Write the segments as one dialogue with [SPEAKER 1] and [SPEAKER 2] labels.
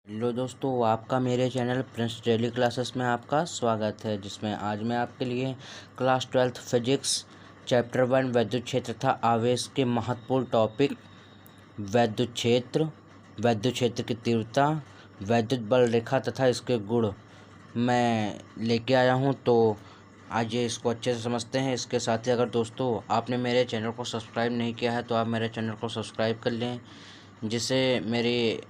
[SPEAKER 1] Hello दोस्तों, आपका मेरे चैनल प्रिंस डेली क्लासेस में आपका स्वागत है, जिसमें आज मैं आपके लिए क्लास 12th फिजिक्स चैप्टर 1 वैद्युत क्षेत्र तथा आवेश के महत्वपूर्ण टॉपिक वैद्युत क्षेत्र की तीव्रता, वैद्युत बल रेखा तथा इसके गुण मैं लेके आया हूं। तो आज ये इसको अच्छे से समझते हैं। इसके साथ ही अगर दोस्तों आपने मेरे चैनल को सब्सक्राइब नहीं किया है तो आप मेरे चैनल को सब्सक्राइब कर लें, जिससे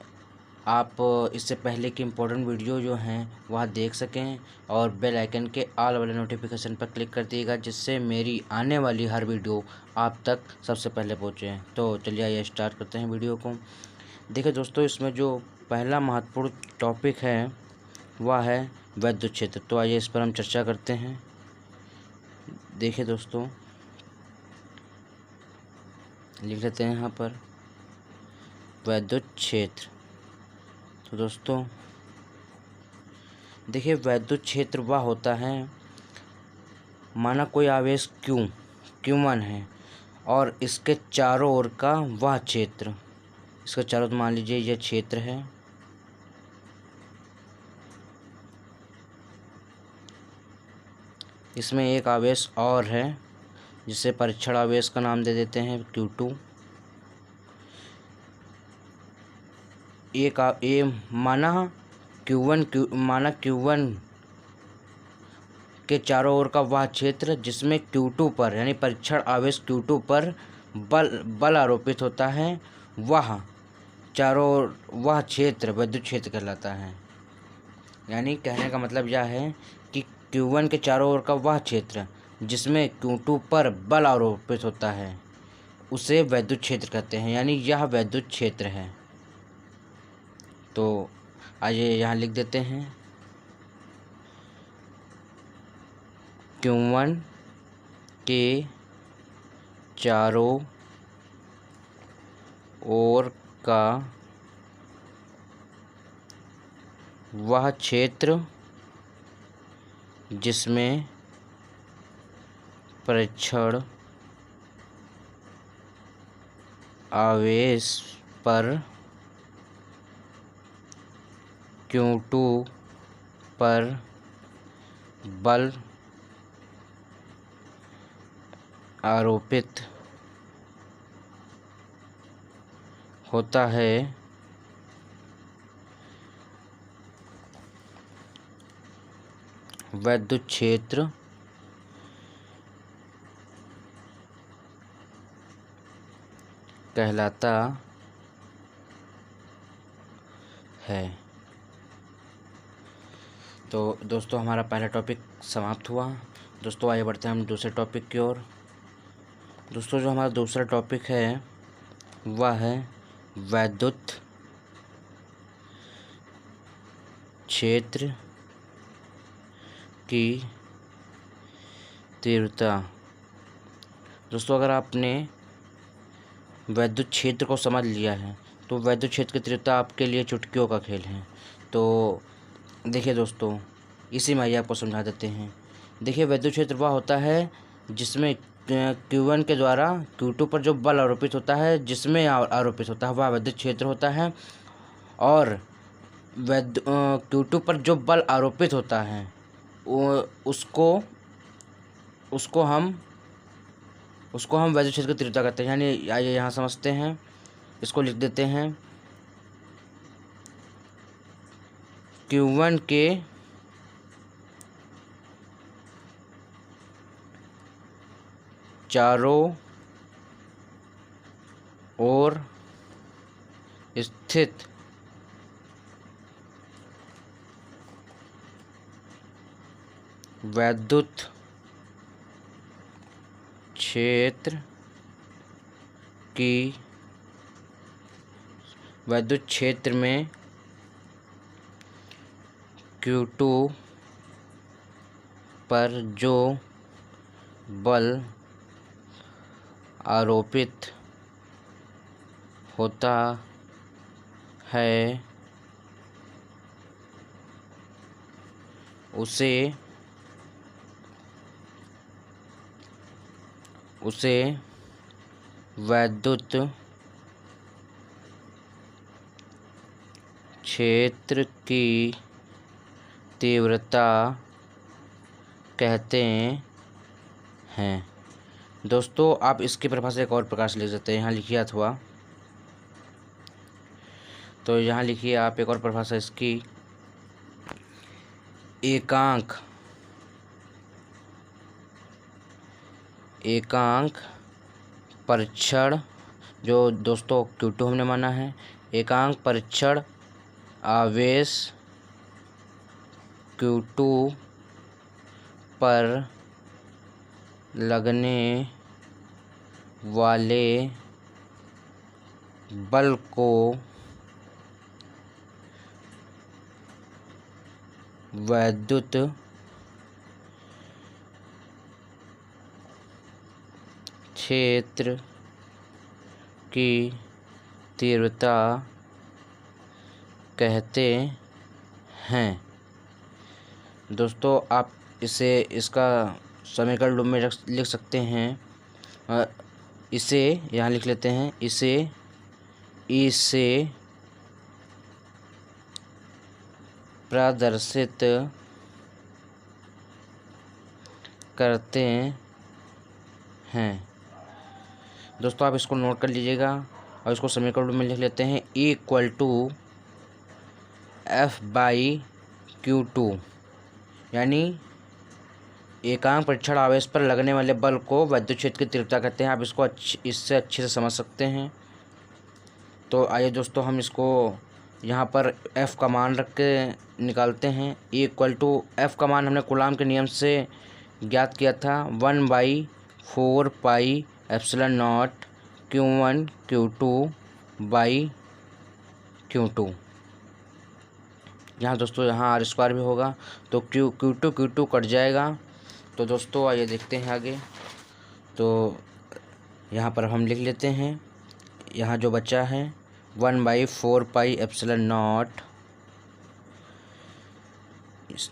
[SPEAKER 1] आप इससे पहले की इम्पोर्टेंट वीडियो जो हैं वह देख सकें, और बेल आइकन के ऑल वाले नोटिफिकेशन पर क्लिक कर दिएगा, जिससे मेरी आने वाली हर वीडियो आप तक सबसे पहले पहुँचे। तो चलिए आइए स्टार्ट करते हैं वीडियो को। देखिए दोस्तों, इसमें जो पहला महत्वपूर्ण टॉपिक है वह है वैद्युत क्षेत्र। तो आइए इस पर हम चर्चा करते हैं। देखिए दोस्तों, लिख लेते हैं यहाँ पर वैद्युत क्षेत्र। तो दोस्तों देखिए, वैद्युत क्षेत्र वह होता है, माना कोई आवेश Q1 है और इसके चारों ओर का वह क्षेत्र, इसके चारों ओर मान लीजिए यह क्षेत्र है। इसमें एक आवेश और है जिसे परीक्षण आवेश का नाम दे देते हैं Q2। माना Q1 के चारों ओर का वह क्षेत्र जिसमें Q2 पर, यानी परीक्षण आवेश Q2 पर बल आरोपित होता है, वह चारों ओर वह क्षेत्र वैद्युत क्षेत्र कहलाता है। यानी कहने का मतलब यह है कि Q1 के चारों ओर का वह क्षेत्र जिसमें Q2 पर बल आरोपित होता है उसे वैद्युत क्षेत्र कहते हैं, यानी यह वैद्युत क्षेत्र है। तो आइए यहाँ लिख देते हैं Q1 के चारों ओर का वह क्षेत्र जिसमें परीक्षण आवेश पर Q2 पर बल आरोपित होता है, वैद्युत क्षेत्र कहलाता है। तो दोस्तों हमारा पहला टॉपिक समाप्त हुआ। दोस्तों आइए बढ़ते हैं हम दूसरे टॉपिक की ओर। दोस्तों जो हमारा दूसरा टॉपिक है वह है वैद्युत क्षेत्र की तीव्रता। दोस्तों अगर आपने वैद्युत क्षेत्र को समझ लिया है तो वैद्युत क्षेत्र की तीव्रता आपके लिए चुटकियों का खेल है। तो देखिए दोस्तों, इसी में आइए आपको समझा देते हैं। देखिए, वैद्युत क्षेत्र वह होता है जिसमें Q1 के द्वारा Q2 पर जो बल आरोपित होता है, जिसमें आरोपित होता है वह वैद्युत क्षेत्र होता है। और Q2 पर जो बल आरोपित होता है उसको हम वैद्युत क्षेत्र की तीव्रता कहते हैं। यानी आइए यहाँ समझते हैं, इसको लिख देते हैं Q1 के चारों ओर स्थित वैद्युत क्षेत्र में Q2 पर जो बल आरोपित होता है उसे वैद्युत क्षेत्र की तीव्रता कहते हैं। दोस्तों आप इसकी परिभाषा एक और प्रकार से लिख सकते हैं। यहाँ लिखिए अथवा, तो यहाँ लिखिए आप एक और परिभाषा इसकी, एकांक परीक्षण, जो दोस्तों Q2 हमने माना है, एकांक परीक्षण आवेश Q2 पर लगने वाले बल को वैद्युत क्षेत्र की तीव्रता कहते हैं। दोस्तों आप इसे इसका समीकरण रूप में लिख सकते हैं। इसे यहाँ लिख लेते हैं, इसे प्रदर्शित करते हैं। दोस्तों आप इसको नोट कर लीजिएगा और इसको समीकरण रूप में लिख लेते हैं, E = F/Q2, यानी एकांक परीक्षण आवेश पर लगने वाले बल को वैद्युत क्षेत्र की तीव्रता कहते हैं। आप इसको इससे अच्छे से समझ सकते हैं। तो आइए दोस्तों हम इसको यहाँ पर F का मान रख के निकालते हैं। E = F का मान हमने कूलाम के नियम से ज्ञात किया था, 1/4πε0 Q1 Q2/Q2। यहाँ दोस्तों यहाँ R² भी होगा, तो Q2 कट जाएगा। तो दोस्तों आइए देखते हैं आगे। तो यहाँ पर हम लिख लेते हैं, यहाँ जो बचा है 1/4πε0।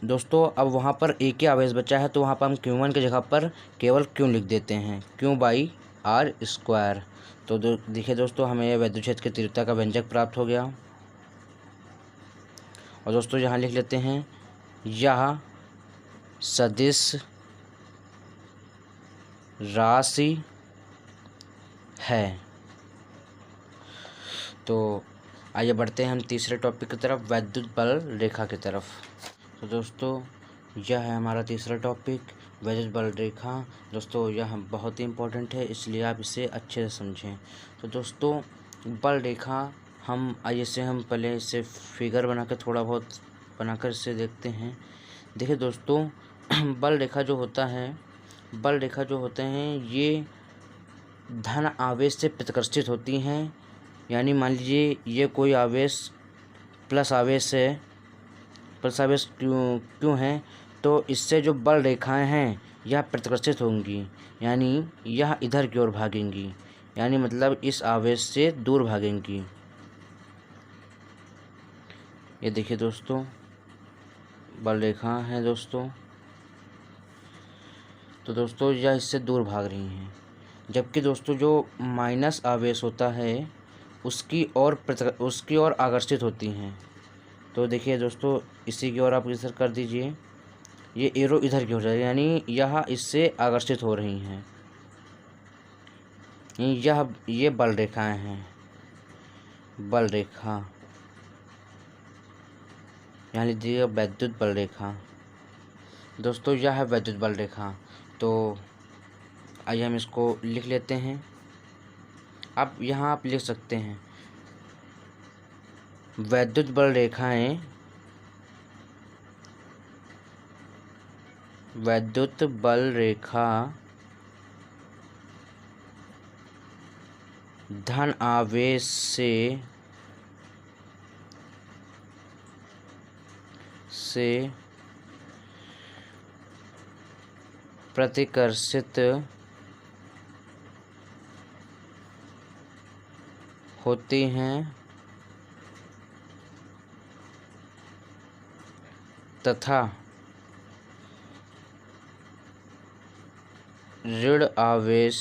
[SPEAKER 1] दोस्तों अब वहाँ पर एक ही आवेश बचा है, तो वहाँ पर हम Q1 की जगह पर केवल Q लिख देते हैं, Q/R²। तो देखिए दोस्तों हमें यह वैद्युत क्षेत्र की तीव्रता का व्यंजक प्राप्त हो गया। और दोस्तों यहाँ लिख लेते हैं, यह सदिश राशि है। तो आइए बढ़ते हैं हम तीसरे टॉपिक की तरफ, वैद्युत बल रेखा की तरफ। तो दोस्तों यह है हमारा तीसरा टॉपिक, वैद्युत बल रेखा। दोस्तों यह बहुत ही इम्पोर्टेंट है, इसलिए आप इसे अच्छे से समझें। तो दोस्तों बल रेखा हम पहले इसे फिगर बना कर थोड़ा बहुत बनाकर इसे देखते हैं। देखिए दोस्तों बल रेखा जो होते हैं ये धन आवेश से प्रतिकर्षित होती हैं। यानी मान लीजिए ये कोई आवेश प्लस आवेश क्यों है, तो इससे जो बल रेखाएं हैं यह प्रतिकर्षित होंगी, यानी यह इधर की ओर भागेंगी, यानी मतलब इस आवेश से दूर भागेंगी। ये देखिए दोस्तों बल रेखा है दोस्तों। तो दोस्तों यह इससे दूर भाग रही हैं, जबकि दोस्तों जो माइनस आवेश होता है उसकी ओर आकर्षित होती हैं। तो देखिए दोस्तों इसी की ओर आप इधर कर दीजिए, ये एरो इधर की हो जाएगी, यानी यह इससे आकर्षित हो रही हैं। ये बल रेखाएं हैं, बल रेखा यहाँ लीजिएगा वैद्युत बल रेखा। दोस्तों यह है वैद्युत बल रेखा। तो आइए हम इसको लिख लेते हैं। अब यहाँ आप लिख सकते हैं, वैद्युत बल रेखाएं वैद्युत बल रेखा धन आवेश से प्रतिकर्षित होती हैं तथा ऋण आवेश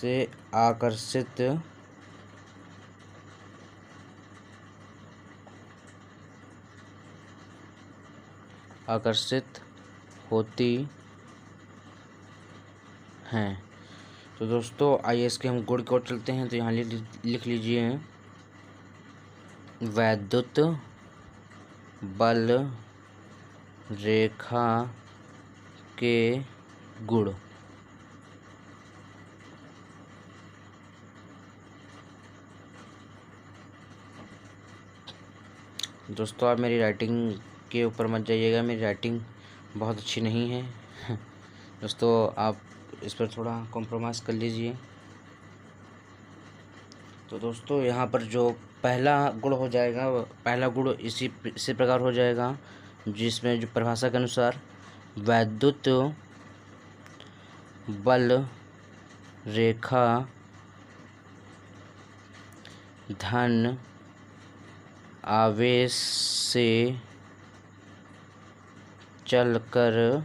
[SPEAKER 1] से आकर्षित होती हैं। तो दोस्तों आइए इसके हम गुण की ओर चलते हैं। तो यहाँ लिख लीजिए वैद्युत बल रेखा के गुण। दोस्तों आप मेरी राइटिंग के ऊपर मत जाइएगा, मेरी राइटिंग बहुत अच्छी नहीं है दोस्तों, आप इस पर थोड़ा कॉम्प्रोमाइज़ कर लीजिए। तो दोस्तों यहाँ पर जो पहला गुण हो जाएगा, पहला गुण इसी प्रकार हो जाएगा, जिसमें जो परिभाषा के अनुसार वैद्युत बल रेखा धन आवेश से चलकर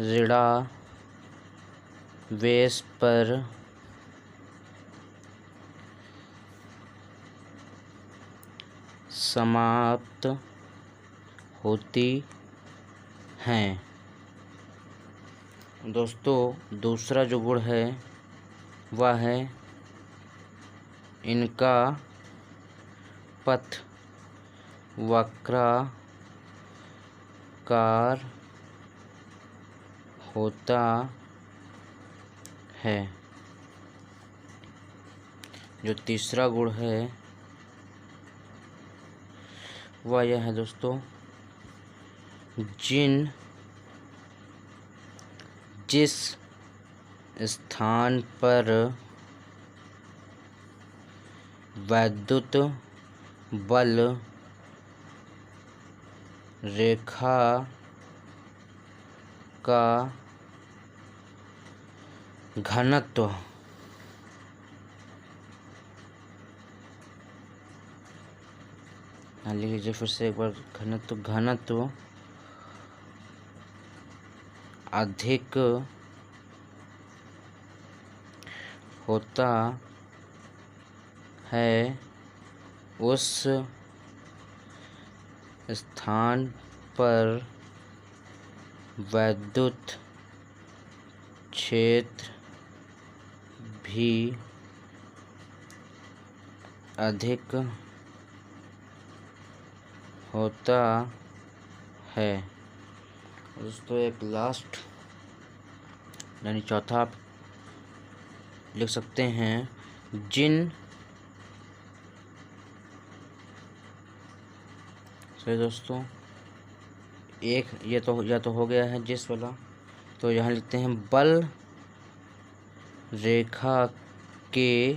[SPEAKER 1] ऋणावेश पर समाप्त होती हैं। दोस्तों दूसरा जो गुण है वह है इनका पथ वक्राकार होता है। जो तीसरा गुण है वह यह है दोस्तों, जिस स्थान पर वैद्युत बल रेखा का घनत्व लिख लीजिए फिर से एक बार, घनत्व अधिक होता है, उस स्थान पर वैद्युत क्षेत्र भी अधिक होता है। दोस्तों एक लास्ट यानी चौथा आप लिख सकते हैं, सही दोस्तों, एक ये तो या तो हो गया है जिस वाला, तो यहाँ लिखते हैं बल रेखा के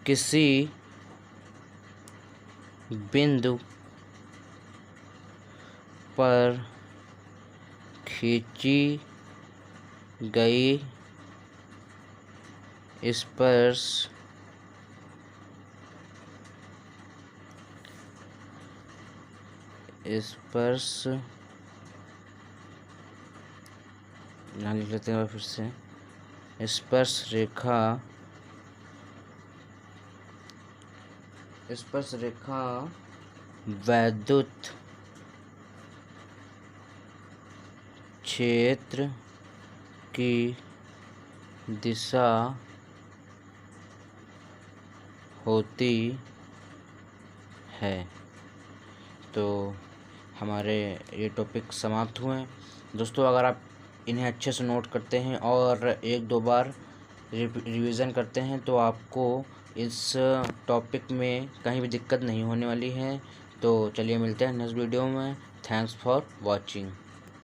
[SPEAKER 1] किसी बिंदु पर खींची गई स्पर्श यहाँ लिख लेते हैं फिर से, स्पर्श रेखा वैद्युत क्षेत्र की दिशा होती है। तो हमारे ये टॉपिक समाप्त हुए हैं दोस्तों। अगर आप इन्हें अच्छे से नोट करते हैं और एक दो बार रिवीजन करते हैं तो आपको इस टॉपिक में कहीं भी दिक्कत नहीं होने वाली है। तो चलिए मिलते हैं नेक्स्ट वीडियो में। Thanks for watching.